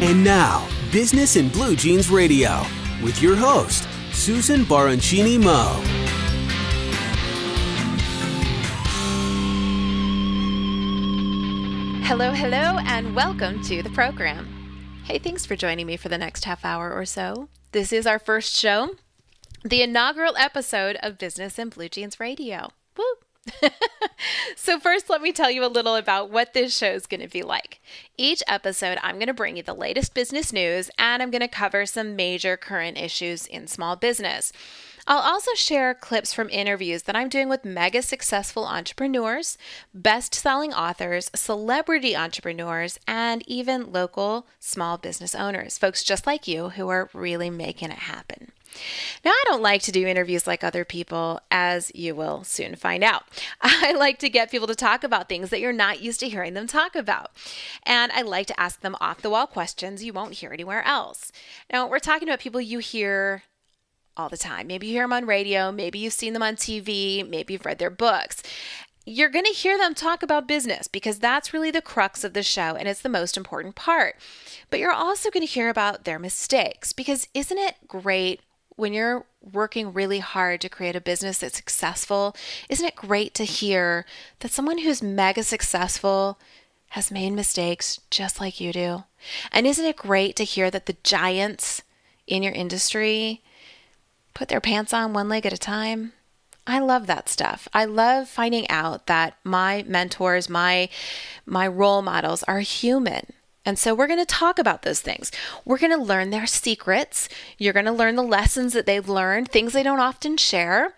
And now, Business in Blue Jeans Radio with your host, Susan Baroncini-Moe. Hello, and welcome to the program. Hey, thanks for joining me for the next half hour or so. This is our first show, the inaugural episode of Business in Blue Jeans Radio. Woo! So first, let me tell you a little about what this show is going to be like. Each episode, I'm going to bring you the latest business news, and I'm going to cover some major current issues in small business. I'll also share clips from interviews that I'm doing with mega successful entrepreneurs, best-selling authors, celebrity entrepreneurs, and even local small business owners, folks just like you who are really making it happen. Now, I don't like to do interviews like other people, as you will soon find out. I like to get people to talk about things that you're not used to hearing them talk about. And I like to ask them off-the-wall questions you won't hear anywhere else. Now, we're talking about people you hear all the time. Maybe you hear them on radio, maybe you've seen them on TV, maybe you've read their books. You're going to hear them talk about business because that's really the crux of the show and it's the most important part. But you're also going to hear about their mistakes because isn't it great when you're working really hard to create a business that's successful? Isn't it great to hear that someone who's mega successful has made mistakes just like you do? And isn't it great to hear that the giants in your industry put their pants on one leg at a time? I love that stuff. I love finding out that my mentors, my role models are human. And so we're going to talk about those things. We're going to learn their secrets. You're going to learn the lessons that they've learned, things they don't often share,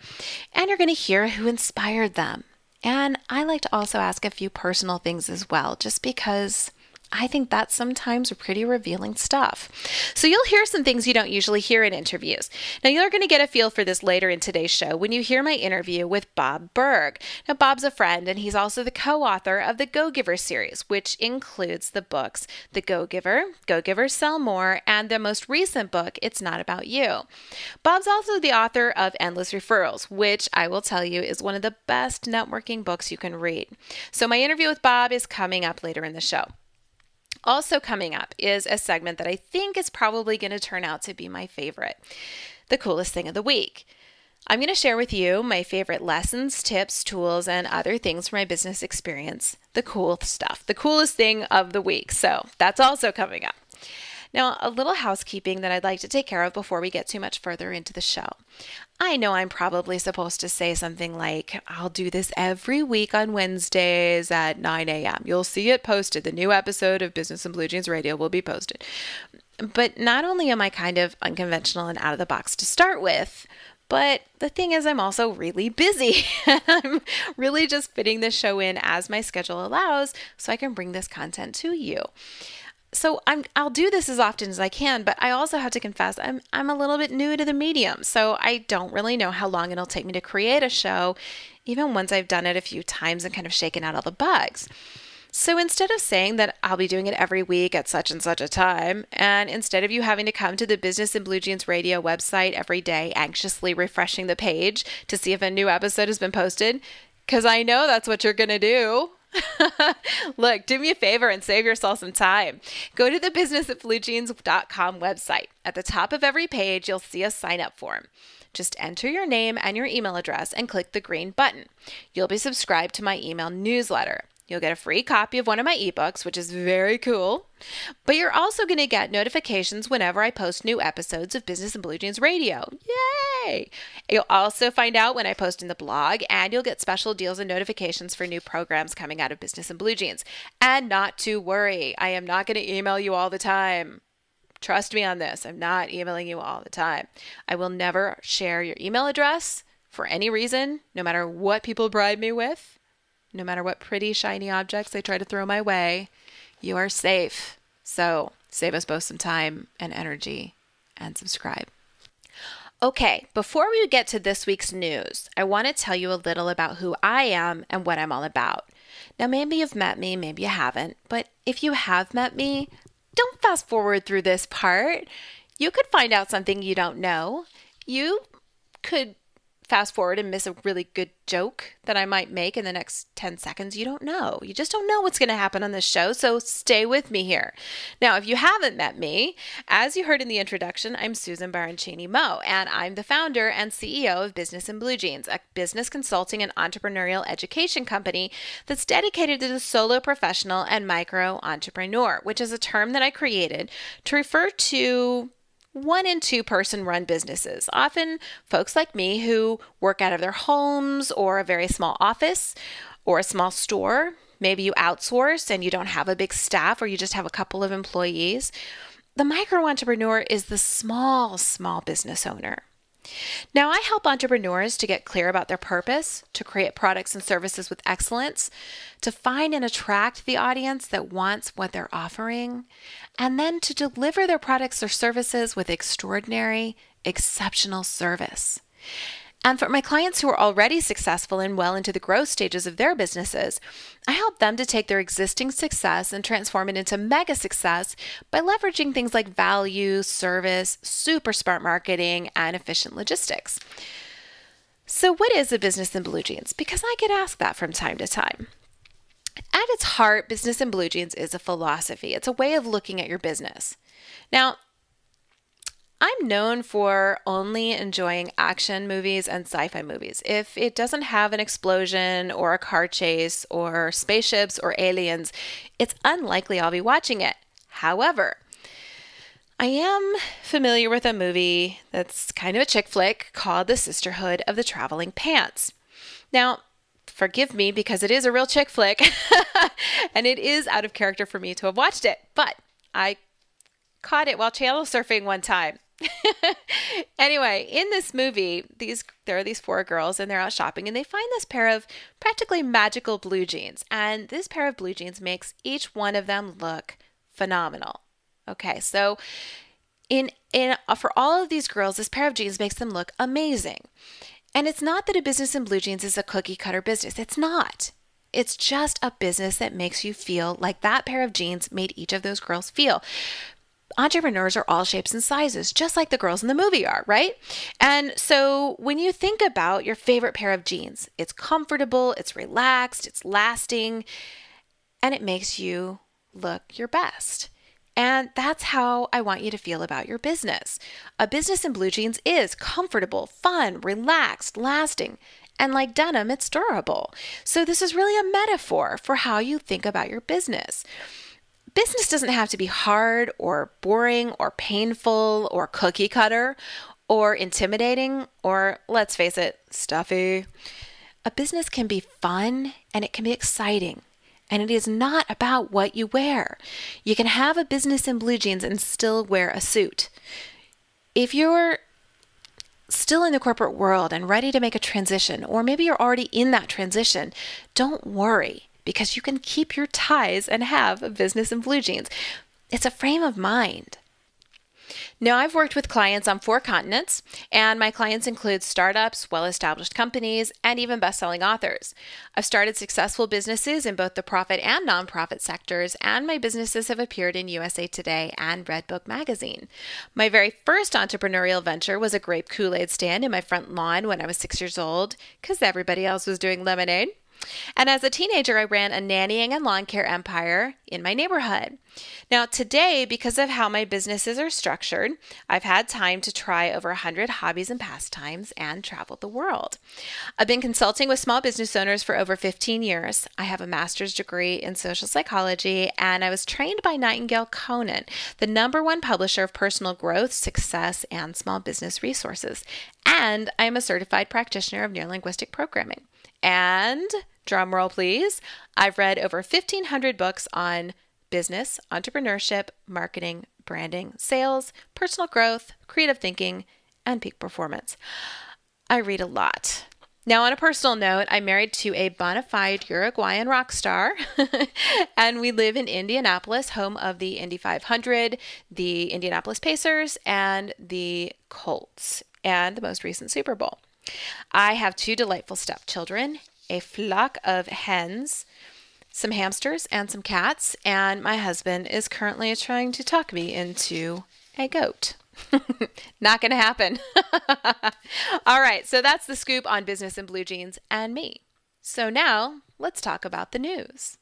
and you're going to hear who inspired them. And I like to also ask a few personal things as well, just because I think that's sometimes pretty revealing stuff. So you'll hear some things you don't usually hear in interviews. Now, you're going to get a feel for this later in today's show when you hear my interview with Bob Burke. Now, Bob's a friend, and he's also the co-author of the Go-Giver series, which includes the books The Go-Giver, Go-Giver Sell More, and the most recent book, It's Not About You. Bob's also the author of Endless Referrals, which I will tell you is one of the best networking books you can read. So my interview with Bob is coming up later in the show. Also coming up is a segment that I think is probably going to turn out to be my favorite, the coolest thing of the week. I'm going to share with you my favorite lessons, tips, tools, and other things from my business experience, the cool stuff, the coolest thing of the week. So that's also coming up. Now, a little housekeeping that I'd like to take care of before we get too much further into the show. I know I'm probably supposed to say something like, I'll do this every week on Wednesdays at 9 a.m. You'll see it posted. The new episode of Business in Blue Jeans Radio will be posted. But not only am I kind of unconventional and out of the box to start with, but the thing is I'm also really busy. I'm really just fitting this show in as my schedule allows so I can bring this content to you. So I'll do this as often as I can, but I also have to confess I'm a little bit new to the medium, so I don't really know how long it'll take me to create a show, even once I've done it a few times and kind of shaken out all the bugs. So instead of saying that I'll be doing it every week at such and such a time, and instead of you having to come to the Business in Blue Jeans Radio website every day anxiously refreshing the page to see if a new episode has been posted, because I know that's what you're going to do. Look, do me a favor and save yourself some time. Go to the businessatbluejeans.com website. At the top of every page, you'll see a sign-up form. Just enter your name and your email address and click the green button. You'll be subscribed to my email newsletter. You'll get a free copy of one of my ebooks, which is very cool. But you're also going to get notifications whenever I post new episodes of Business in Blue Jeans Radio. Yay! You'll also find out when I post in the blog, and you'll get special deals and notifications for new programs coming out of Business in Blue Jeans. And not to worry, I am not going to email you all the time. Trust me on this. I'm not emailing you all the time. I will never share your email address for any reason, no matter what people bribe me with. No matter what pretty, shiny objects they try to throw my way, you are safe. So save us both some time and energy and subscribe. Okay, before we get to this week's news, I want to tell you a little about who I am and what I'm all about. Now, maybe you've met me, maybe you haven't, but if you have met me, don't fast forward through this part. You could find out something you don't know. You could fast forward and miss a really good joke that I might make in the next 10 seconds. You don't know. You just don't know what's going to happen on this show, so stay with me here. Now, if you haven't met me, as you heard in the introduction, I'm Susan Baroncini-Moe, and I'm the founder and CEO of Business in Blue Jeans, a business consulting and entrepreneurial education company that's dedicated to the solo professional and micro entrepreneur, which is a term that I created to refer to 1 and 2 person run businesses, often folks like me who work out of their homes or a very small office or a small store. Maybe you outsource and you don't have a big staff or you just have a couple of employees. The micro entrepreneur is the small business owner. Now, I help entrepreneurs to get clear about their purpose, to create products and services with excellence, to find and attract the audience that wants what they're offering, and then to deliver their products or services with extraordinary, exceptional service. And for my clients who are already successful and well into the growth stages of their businesses, I help them to take their existing success and transform it into mega success by leveraging things like value, service, super smart marketing, and efficient logistics. So what is a business in blue jeans? Because I get asked that from time to time. At its heart, Business in Blue Jeans is a philosophy. It's a way of looking at your business. Now, I'm known for only enjoying action movies and sci-fi movies. If it doesn't have an explosion or a car chase or spaceships or aliens, it's unlikely I'll be watching it. However, I am familiar with a movie that's kind of a chick flick called The Sisterhood of the Traveling Pants. Now, forgive me because it is a real chick flick and it is out of character for me to have watched it, but I caught it while channel surfing one time. Anyway, in this movie, there are these 4 girls and they're out shopping and they find this pair of practically magical blue jeans. And this pair of blue jeans makes each one of them look phenomenal. Okay, so for all of these girls, this pair of jeans makes them look amazing. And it's not that a business in blue jeans is a cookie cutter business. It's not. It's just a business that makes you feel like that pair of jeans made each of those girls feel. Entrepreneurs are all shapes and sizes, just like the girls in the movie are, right? And so when you think about your favorite pair of jeans, it's comfortable, it's relaxed, it's lasting, and it makes you look your best. And that's how I want you to feel about your business. A business in blue jeans is comfortable, fun, relaxed, lasting, and like denim, it's durable. So this is really a metaphor for how you think about your business. Business doesn't have to be hard or boring or painful or cookie cutter or intimidating or, let's face it, stuffy. A business can be fun and it can be exciting. And it is not about what you wear. You can have a business in blue jeans and still wear a suit. If you're still in the corporate world and ready to make a transition, or maybe you're already in that transition, don't worry, because you can keep your ties and have a business in blue jeans. It's a frame of mind. Now, I've worked with clients on 4 continents, and my clients include startups, well-established companies, and even best-selling authors. I've started successful businesses in both the profit and nonprofit sectors, and my businesses have appeared in USA Today and Redbook magazine. My very first entrepreneurial venture was a grape Kool-Aid stand in my front lawn when I was 6 years old, because everybody else was doing lemonade. And as a teenager, I ran a nannying and lawn care empire in my neighborhood. Now, today, because of how my businesses are structured, I've had time to try over 100 hobbies and pastimes and travel the world. I've been consulting with small business owners for over 15 years. I have a master's degree in social psychology, and I was trained by Nightingale Conant, the #1 publisher of personal growth, success, and small business resources. And I am a certified practitioner of neurolinguistic programming. And, drum roll please, I've read over 1,500 books on business, entrepreneurship, marketing, branding, sales, personal growth, creative thinking, and peak performance. I read a lot. Now, on a personal note, I'm married to a bona fide Uruguayan rock star, and we live in Indianapolis, home of the Indy 500, the Indianapolis Pacers, and the Colts, and the most recent Super Bowl. I have 2 delightful stepchildren, a flock of hens, some hamsters, and some cats, and my husband is currently trying to talk me into a goat. Not going to happen. All right, so that's the scoop on business in blue jeans and me. So now let's talk about the news.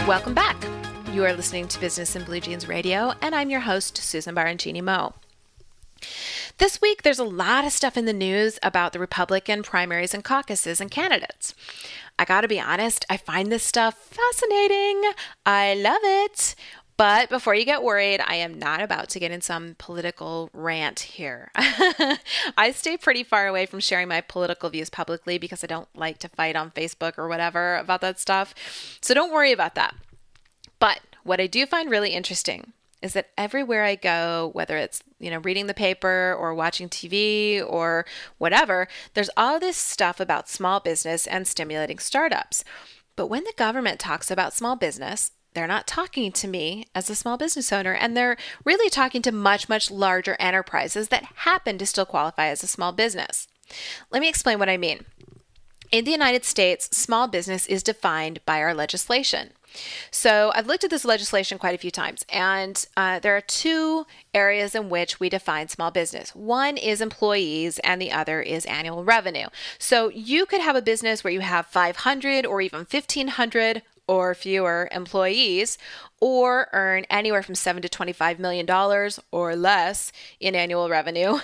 Welcome back. You are listening to Business in Blue Jeans Radio, and I'm your host, Susan Baroncini-Moe. This week, there's a lot of stuff in the news about the Republican primaries and caucuses and candidates. I gotta be honest, I find this stuff fascinating. I love it. But before you get worried, I am not about to get in some political rant here. I stay pretty far away from sharing my political views publicly because I don't like to fight on Facebook or whatever about that stuff. So don't worry about that. But what I do find really interesting is that everywhere I go, whether it's, reading the paper or watching TV or whatever, there's all this stuff about small business and stimulating startups. But when the government talks about small business, they're not talking to me as a small business owner, and they're really talking to much, much larger enterprises that happen to still qualify as a small business. Let me explain what I mean. In the United States, small business is defined by our legislation. So I've looked at this legislation quite a few times, and there are two areas in which we define small business. One is employees, and the other is annual revenue. So you could have a business where you have 500 or even 1,500 or fewer employees, or earn anywhere from $7 to $25 million or less in annual revenue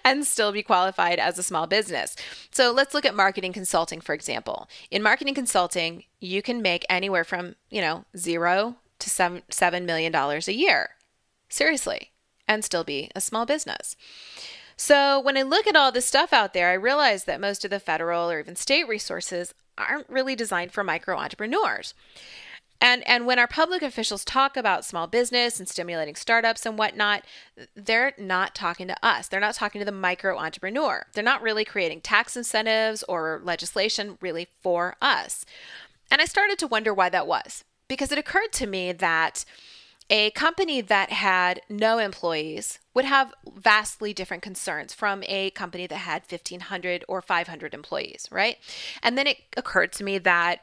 and still be qualified as a small business. So let's look at marketing consulting, for example. In marketing consulting, you can make anywhere from, $0 to $7 million a year. Seriously, and still be a small business. So when I look at all this stuff out there, I realize that most of the federal or even state resources aren't really designed for micro entrepreneurs. And when our public officials talk about small business and stimulating startups and whatnot, they're not talking to us. They're not talking to the micro entrepreneur. They're not really creating tax incentives or legislation really for us. And I started to wonder why that was, because it occurred to me that a company that had no employees would have vastly different concerns from a company that had 1,500 or 500 employees, right? And then it occurred to me that,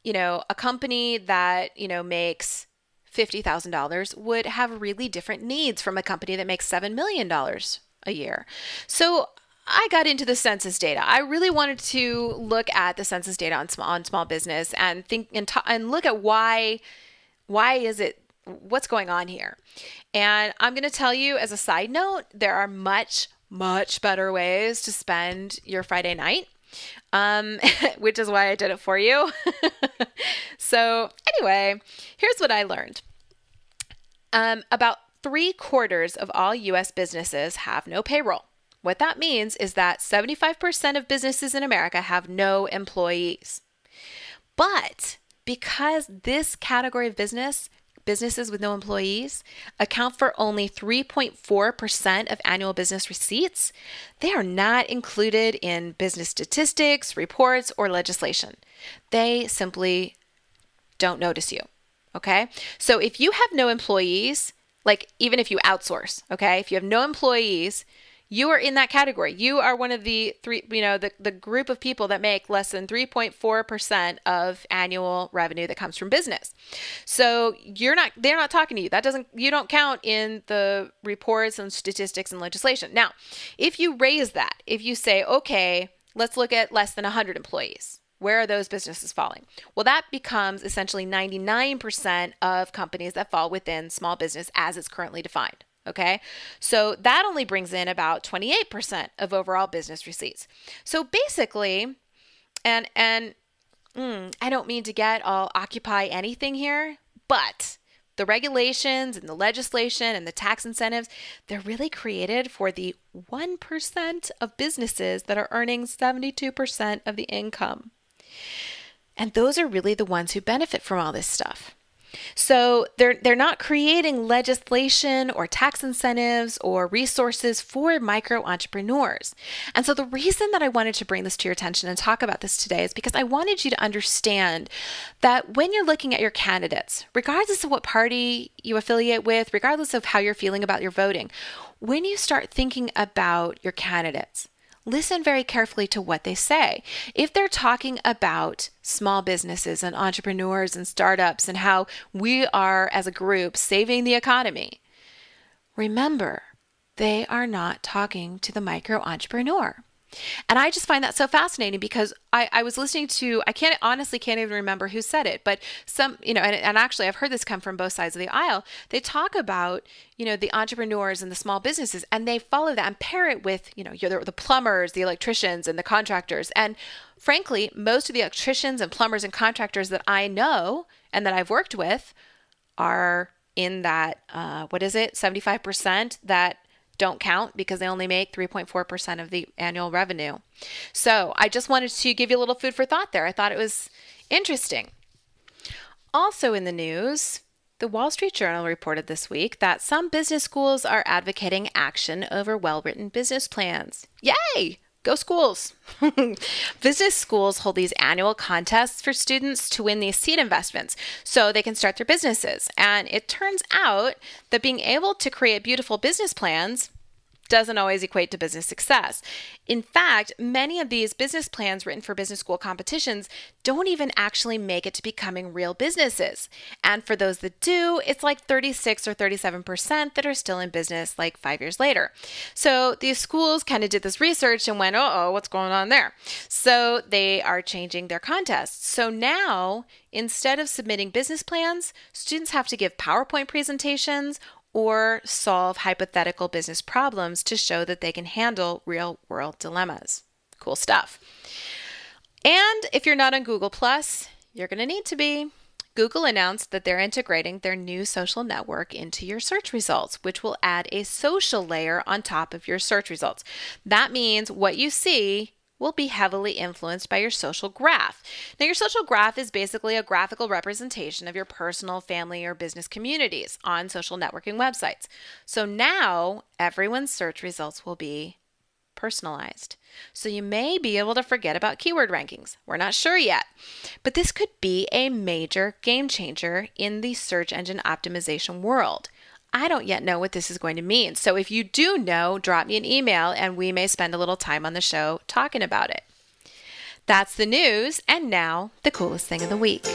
a company that, makes $50,000 would have really different needs from a company that makes $7 million a year. So I got into the census data. I really wanted to look at the census data on small business and think and look at why is it, what's going on here. And I'm going to tell you as a side note, there are much, much better ways to spend your Friday night, which is why I did it for you. So anyway, here's what I learned. About 3/4 of all U.S. businesses have no payroll. What that means is that 75% of businesses in America have no employees. But because this category of businesses with no employees account for only 3.4% of annual business receipts, they are not included in business statistics, reports, or legislation. They simply don't notice you, okay? So if you have no employees, like even if you outsource, okay? If you have no employees, you are in that category. You are one of the the group of people that make less than 3.4% of annual revenue that comes from business. So they're not talking to you. You don't count in the reports and statistics and legislation. Now, if you raise that, if you say, okay, let's look at less than 100 employees, where are those businesses falling? Well, that becomes essentially 99% of companies that fall within small business as it's currently defined. Okay, so that only brings in about 28% of overall business receipts. So basically, and I don't mean to get all occupy anything here, but the regulations and the legislation and the tax incentives, they're really created for the 1% of businesses that are earning 72% of the income. And those are really the ones who benefit from all this stuff. So they're not creating legislation or tax incentives or resources for micro entrepreneurs. And so the reason that I wanted to bring this to your attention and talk about this today is because I wanted you to understand that when you're looking at your candidates, regardless of what party you affiliate with, regardless of how you're feeling about your voting, when you start thinking about your candidates, listen very carefully to what they say. If they're talking about small businesses and entrepreneurs and startups and how we are, as a group, saving the economy, remember, they are not talking to the micro entrepreneur. And I just find that so fascinating because I was listening to, I honestly can't even remember who said it, but some, and actually I've heard this come from both sides of the aisle. They talk about, the entrepreneurs and the small businesses, and they follow that and pair it with, the plumbers, the electricians, and the contractors. And frankly, most of the electricians and plumbers and contractors that I know and that I've worked with are in that, 75% that don't count because they only make 3.4% of the annual revenue. So I just wanted to give you a little food for thought there. I thought it was interesting. Also in the news, the Wall Street Journal reported this week that some business schools are advocating action over well-written business plans. Yay! Go schools! Business schools hold these annual contests for students to win these seed investments so they can start their businesses. And it turns out that being able to create beautiful business plans doesn't always equate to business success. In fact, many of these business plans written for business school competitions don't even actually make it to becoming real businesses. And for those that do, it's like 36 or 37% that are still in business like 5 years later. So these schools kind of did this research and went, uh-oh, what's going on there? So they are changing their contests. So now, instead of submitting business plans, students have to give PowerPoint presentations or solve hypothetical business problems to show that they can handle real-world dilemmas. Cool stuff. And if you're not on Google+, you're going to need to be. Google announced that they're integrating their new social network into your search results, which will add a social layer on top of your search results. That means what you see will be heavily influenced by your social graph. Now, your social graph is basically a graphical representation of your personal, family, or business communities on social networking websites. So now, everyone's search results will be personalized. So you may be able to forget about keyword rankings. We're not sure yet. But this could be a major game changer in the search engine optimization world. I don't yet know what this is going to mean. So if you do know, drop me an email and we may spend a little time on the show talking about it. That's the news, and now the coolest thing of the week.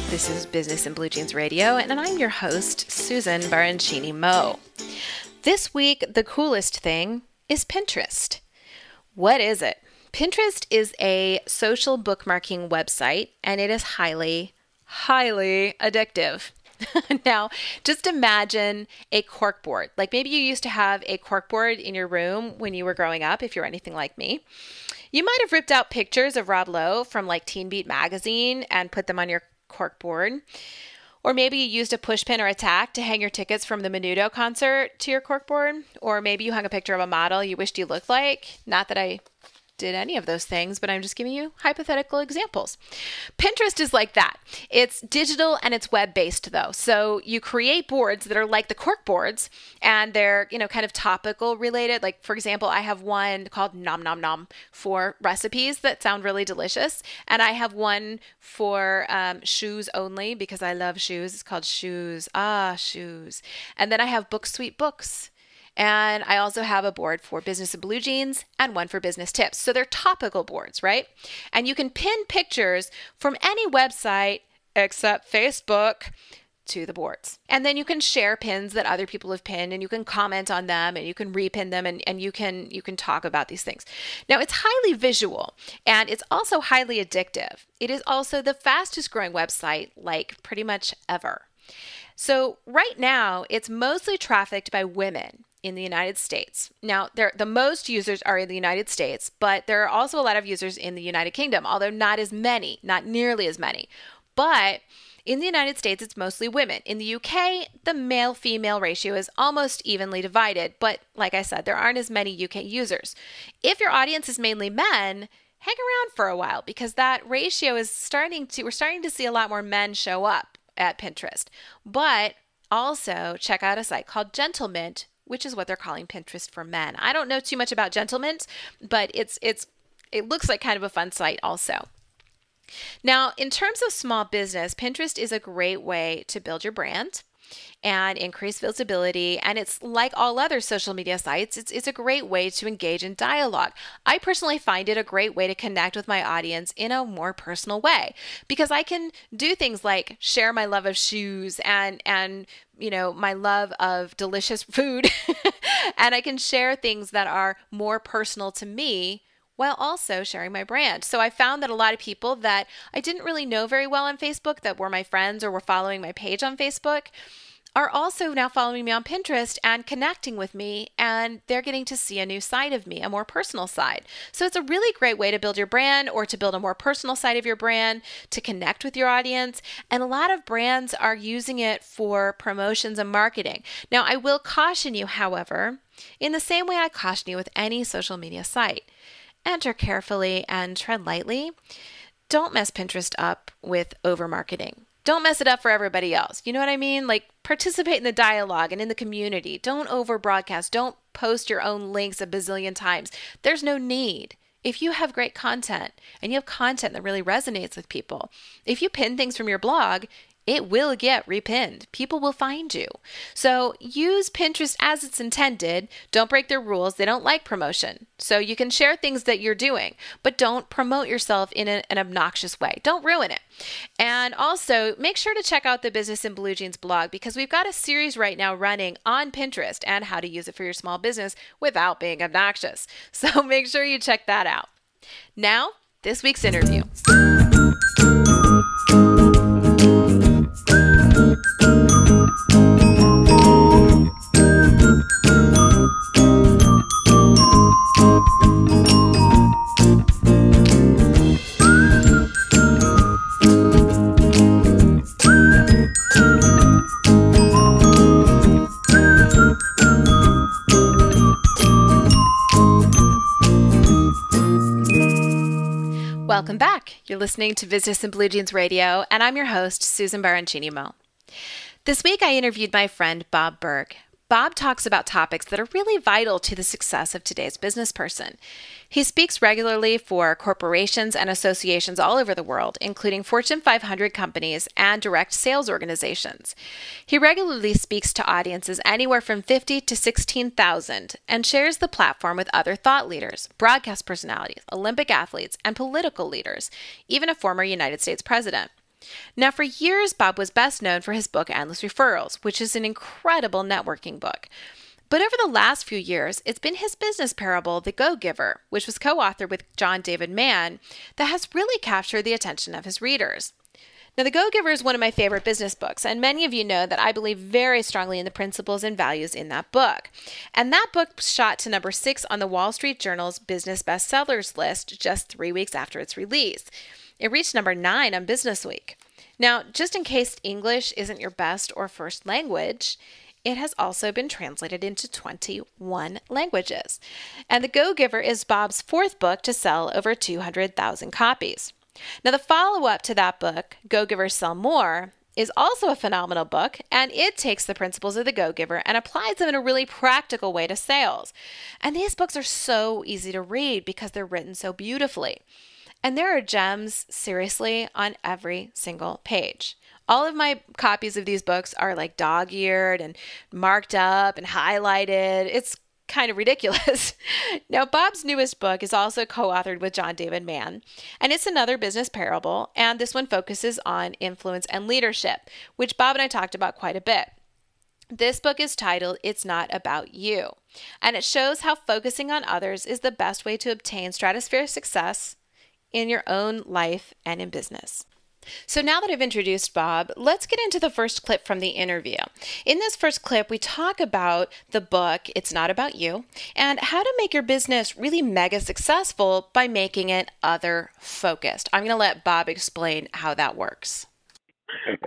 This is Business in Blue Jeans Radio, and I'm your host, Susan Baroncini-Moe. This week, the coolest thing is Pinterest. What is it? Pinterest is a social bookmarking website, and it is highly, highly addictive. Now, just imagine a corkboard. Like maybe you used to have a corkboard in your room when you were growing up, if you're anything like me. You might have ripped out pictures of Rob Lowe from like Teen Beat magazine and put them on your corkboard. Or maybe you used a pushpin or a tack to hang your tickets from the Menudo concert to your corkboard. Or maybe you hung a picture of a model you wished you looked like. Not that I did any of those things, but I'm just giving you hypothetical examples. Pinterest is like that. It's digital and it's web-based though. So you create boards that are like the cork boards, and they're, kind of topical related. Like for example, I have one called Nom Nom Nom for recipes that sound really delicious. And I have one for shoes only because I love shoes. It's called Shoes. Shoes. And then I have Book Sweet Books. And I also have a board for business and blue jeans and one for business tips. So they're topical boards, right? And you can pin pictures from any website except Facebook to the boards. And then you can share pins that other people have pinned, and you can comment on them, and you can repin them, and you can talk about these things. Now, it's highly visual, and it's also highly addictive. It is also the fastest growing website, like pretty much ever. So right now, it's mostly trafficked by women in the United States. Now, the most users are in the United States, but there are also a lot of users in the United Kingdom, although not as many, not nearly as many. But in the United States, it's mostly women. In the UK, the male-female ratio is almost evenly divided, but like I said, there aren't as many UK users. If your audience is mainly men, hang around for a while, because that ratio is we're starting to see a lot more men show up at Pinterest. But also check out a site called Gentlemint, which is what they're calling Pinterest for men. I don't know too much about Gentlemint, but it looks like kind of a fun site also. Now, in terms of small business, Pinterest is a great way to build your brand and increase visibility. And it's like all other social media sites, it's a great way to engage in dialogue. I personally find it a great way to connect with my audience in a more personal way, because I can do things like share my love of shoes and my love of delicious food. And I can share things that are more personal to me while also sharing my brand. So I found that a lot of people that I didn't really know very well on Facebook, that were my friends or were following my page on Facebook, are also now following me on Pinterest and connecting with me, and they're getting to see a new side of me, a more personal side. So it's a really great way to build your brand, or to build a more personal side of your brand, to connect with your audience. And a lot of brands are using it for promotions and marketing. Now, I will caution you, however, in the same way I caution you with any social media site: enter carefully and tread lightly. Don't mess Pinterest up with over-marketing. Don't mess it up for everybody else. You know what I mean? Like, participate in the dialogue and in the community. Don't over-broadcast. Don't post your own links a bazillion times. There's no need. If you have great content and you have content that really resonates with people, if you pin things from your blog, it will get repinned. People will find you. So use Pinterest as it's intended. Don't break their rules. They don't like promotion. So you can share things that you're doing, but don't promote yourself in an obnoxious way. Don't ruin it. And also make sure to check out the Business in Blue Jeans blog, because we've got a series right now running on Pinterest and how to use it for your small business without being obnoxious. So make sure you check that out. Now, this week's interview. Welcome back. You're listening to Business in Blue Jeans Radio, and I'm your host, Susan Baroncini-Moe. This week, I interviewed my friend, Bob Burke. Bob talks about topics that are really vital to the success of today's business person. He speaks regularly for corporations and associations all over the world, including Fortune 500 companies and direct sales organizations. He regularly speaks to audiences anywhere from 50 to 16,000 and shares the platform with other thought leaders, broadcast personalities, Olympic athletes, and political leaders, even a former United States president. Now, for years, Bob was best known for his book, Endless Referrals, which is an incredible networking book. But over the last few years, it's been his business parable, The Go-Giver, which was co-authored with John David Mann, that has really captured the attention of his readers. Now, The Go-Giver is one of my favorite business books, and many of you know that I believe very strongly in the principles and values in that book. And that book shot to number 6 on the Wall Street Journal's business bestsellers list just 3 weeks after its release. It reached number 9 on Business Week. Now, just in case English isn't your best or first language, it has also been translated into 21 languages. And The Go-Giver is Bob's 4th book to sell over 200,000 copies. Now, the follow-up to that book, Go-Giver Sell More, is also a phenomenal book, and it takes the principles of The Go-Giver and applies them in a really practical way to sales. And these books are so easy to read because they're written so beautifully. And there are gems, seriously, on every single page. All of my copies of these books are like dog-eared and marked up and highlighted. It's kind of ridiculous. Now, Bob's newest book is also co-authored with John David Mann, and it's another business parable, and this one focuses on influence and leadership, which Bob and I talked about quite a bit. This book is titled It's Not About You, and it shows how focusing on others is the best way to obtain stratospheric success in your own life and in business. So now that I've introduced Bob, let's get into the first clip from the interview. In this first clip, we talk about the book, It's Not About You, and how to make your business really mega successful by making it other focused. I'm going to let Bob explain how that works.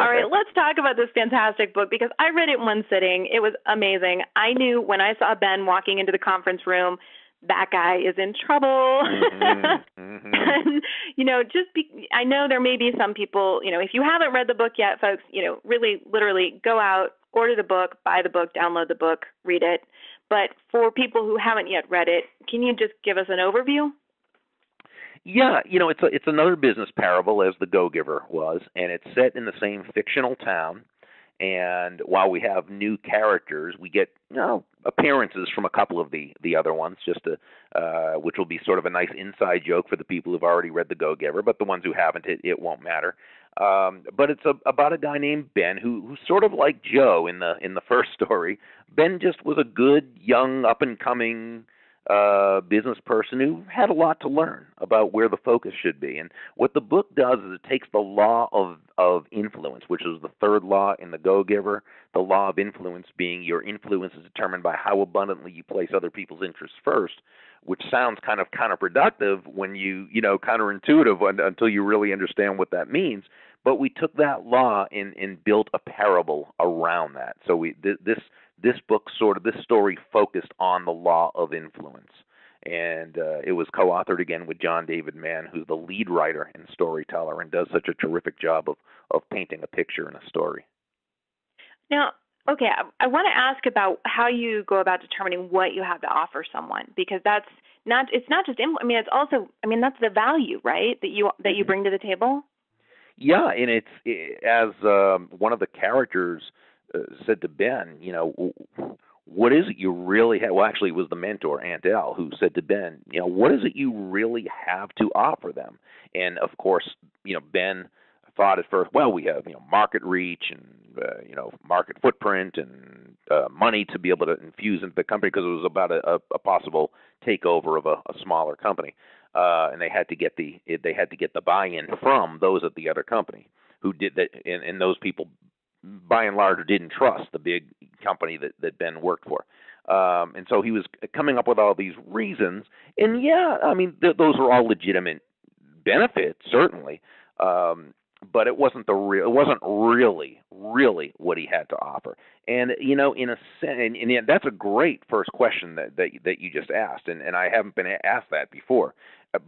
All right, let's talk about this fantastic book because I read it in one sitting. It was amazing. I knew when I saw Ben walking into the conference room, that guy is in trouble. And, I know there may be some people, if you haven't read the book yet, folks, really literally go out, order the book, buy the book, download the book, read it. But for people who haven't yet read it, can you just give us an overview? Yeah, it's another business parable as The Go-Giver was, and it's set in the same fictional town. And while we have new characters, we get appearances from a couple of the other ones, which will be sort of a nice inside joke for the people who've already read The Go-Giver, but the ones who haven't, it won't matter. But it's about a guy named Ben who's sort of like Joe in the first story. Ben just was a good, young, up-and-coming business person who had a lot to learn about where the focus should be. And what the book does is it takes the law of influence, which is the third law in The Go-Giver, the law of influence being your influence is determined by how abundantly you place other people's interests first, which sounds kind of counterproductive when counterintuitive until you really understand what that means. But we took that law and built a parable around that. So this story focused on the law of influence. And it was co-authored again with John David Mann, who's the lead writer and storyteller and does such a terrific job of painting a picture in a story. Now, okay, I want to ask about how you go about determining what you have to offer someone, because it's not just it's also, that's the value, right, that you bring to the table? Yeah, and as one of the characters said to Ben, what is it you really have? Well, actually, it was the mentor, Aunt Elle, who said to Ben, what is it you really have to offer them? And of course, Ben thought at first, well, we have market reach and market footprint and money to be able to infuse into the company because it was about a possible takeover of a smaller company, and they had to get the buy-in from those at the other company who did that, and those people by and large didn't trust the big company that Ben worked for. And so he was coming up with all these reasons. And those are all legitimate benefits, certainly. But it wasn't really what he had to offer. And, in a sense, and that's a great first question that you just asked. And I haven't been asked that before.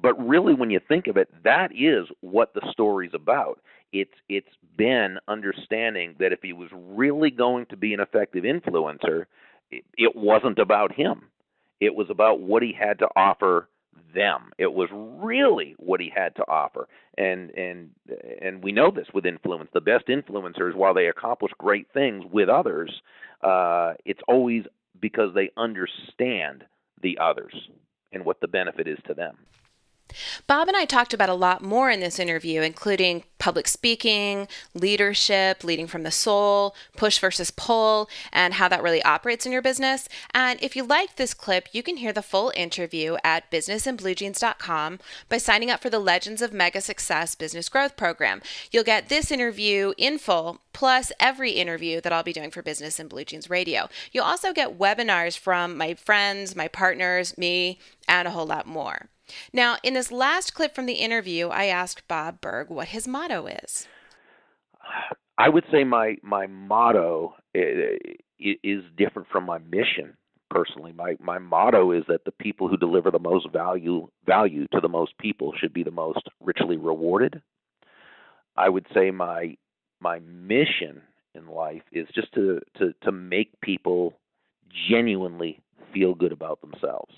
But really, when you think of it, that is what the story's about. It's Ben understanding that if he was really going to be an effective influencer, it wasn't about him. It was about what he had to offer them. It was really what he had to offer. And we know this with influence. The best influencers, while they accomplish great things with others, it's always because they understand the others and what the benefit is to them. Bob and I talked about a lot more in this interview, including public speaking, leadership, leading from the soul, push versus pull, and how that really operates in your business. And if you liked this clip, you can hear the full interview at businessinbluejeans.com by signing up for the Legends of Mega Success Business Growth Program. You'll get this interview in full, plus every interview that I'll be doing for Business in Blue Jeans Radio. You'll also get webinars from my friends, my partners, me, and a whole lot more. Now, in this last clip from the interview, I asked Bob Burke what his motto is. I would say my motto is different from my mission, personally. My motto is that the people who deliver the most value to the most people should be the most richly rewarded. I would say my mission in life is just to make people genuinely feel good about themselves.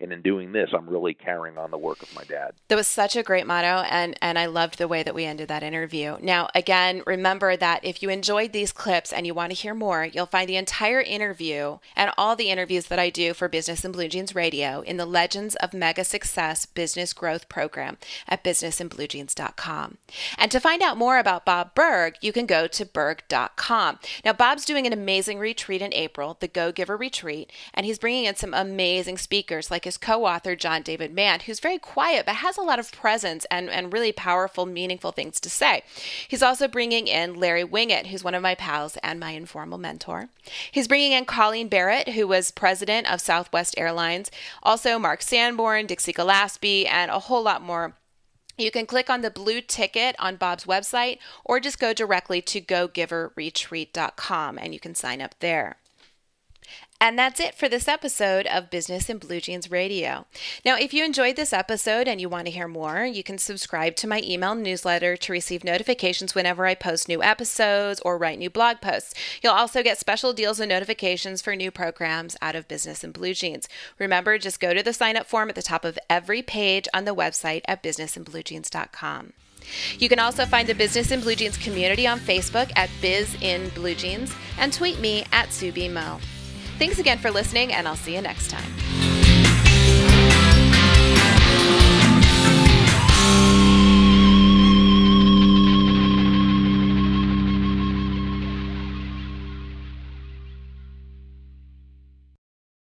And in doing this, I'm really carrying on the work of my dad. That was such a great motto, and I loved the way that we ended that interview. Now, again, remember that if you enjoyed these clips and you want to hear more, you'll find the entire interview and all the interviews that I do for Business in Blue Jeans Radio in the Legends of Mega Success Business Growth Program at businessinbluejeans.com. And to find out more about Bob Burke, you can go to burg.com. Now, Bob's doing an amazing retreat in April, the Go Giver Retreat, and he's bringing in some amazing speakers like his co-author, John David Mann, who's very quiet but has a lot of presence and really powerful, meaningful things to say. He's also bringing in Larry Winget, who's one of my pals and my informal mentor. He's bringing in Colleen Barrett, who was president of Southwest Airlines, also Mark Sanborn, Dixie Gillespie, and a whole lot more. You can click on the blue ticket on Bob's website or just go directly to gogiverretreat.com and you can sign up there. And that's it for this episode of Business in Blue Jeans Radio. Now, if you enjoyed this episode and you want to hear more, you can subscribe to my email newsletter to receive notifications whenever I post new episodes or write new blog posts. You'll also get special deals and notifications for new programs out of Business in Blue Jeans. Remember, just go to the sign-up form at the top of every page on the website at businessinbluejeans.com. You can also find the Business in Blue Jeans community on Facebook at Biz in Blue Jeans and tweet me at SuBMo. Thanks again for listening, and I'll see you next time.